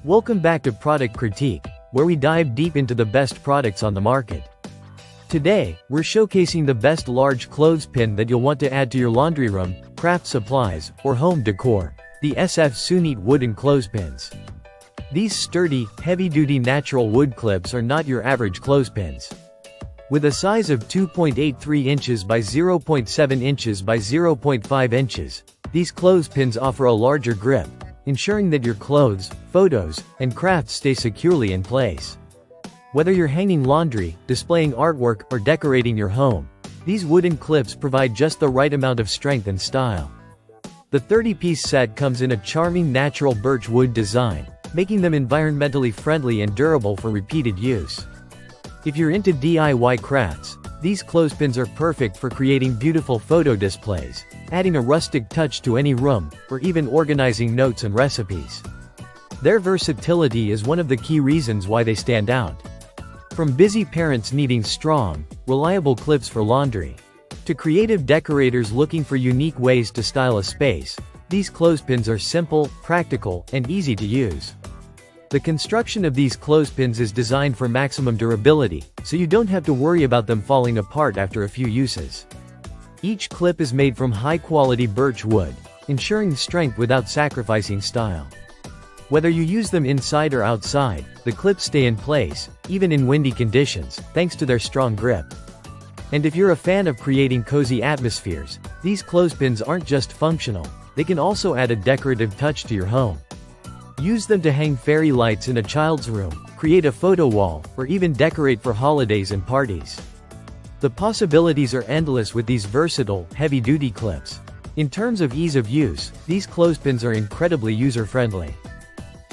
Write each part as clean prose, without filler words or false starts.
Welcome back to Product Critique, where we dive deep into the best products on the market. Today, we're showcasing the best large clothespin that you'll want to add to your laundry room, craft supplies, or home decor, the SOONEAT wooden clothespins. These sturdy, heavy-duty natural wood clips are not your average clothespins. With a size of 2.83 inches by 0.7 inches by 0.5 inches, these clothespins offer a larger grip, ensuring that your clothes, photos, and crafts stay securely in place. Whether you're hanging laundry, displaying artwork, or decorating your home, these wooden clips provide just the right amount of strength and style. The 30-piece set comes in a charming natural birch wood design, making them environmentally friendly and durable for repeated use. If you're into DIY crafts, these clothespins are perfect for creating beautiful photo displays, adding a rustic touch to any room, or even organizing notes and recipes. Their versatility is one of the key reasons why they stand out. From busy parents needing strong, reliable clips for laundry, to creative decorators looking for unique ways to style a space, these clothespins are simple, practical, and easy to use. The construction of these clothespins is designed for maximum durability, so you don't have to worry about them falling apart after a few uses. Each clip is made from high-quality birch wood, ensuring strength without sacrificing style. Whether you use them inside or outside, the clips stay in place, even in windy conditions, thanks to their strong grip. And if you're a fan of creating cozy atmospheres, these clothespins aren't just functional, they can also add a decorative touch to your home. Use them to hang fairy lights in a child's room, create a photo wall, or even decorate for holidays and parties. The possibilities are endless with these versatile, heavy-duty clips. In terms of ease of use, these clothespins are incredibly user-friendly.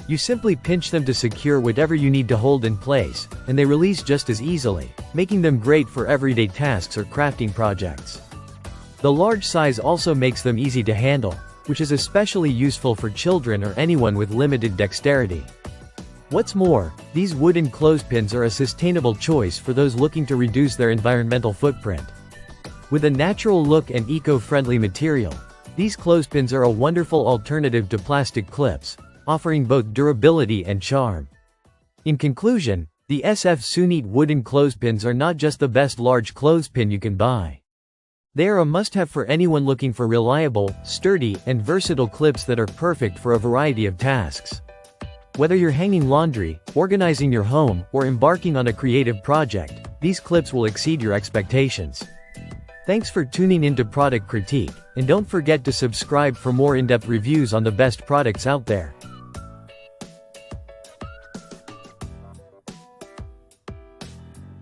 You simply pinch them to secure whatever you need to hold in place, and they release just as easily, making them great for everyday tasks or crafting projects. The large size also makes them easy to handle, which is especially useful for children or anyone with limited dexterity. What's more, these wooden clothespins are a sustainable choice for those looking to reduce their environmental footprint. With a natural look and eco-friendly material, these clothespins are a wonderful alternative to plastic clips, offering both durability and charm. In conclusion, the SOONEAT wooden clothespins are not just the best large clothespin you can buy. They are a must-have for anyone looking for reliable, sturdy, and versatile clips that are perfect for a variety of tasks. Whether you're hanging laundry, organizing your home, or embarking on a creative project, these clips will exceed your expectations. Thanks for tuning into Product Critique, and don't forget to subscribe for more in-depth reviews on the best products out there.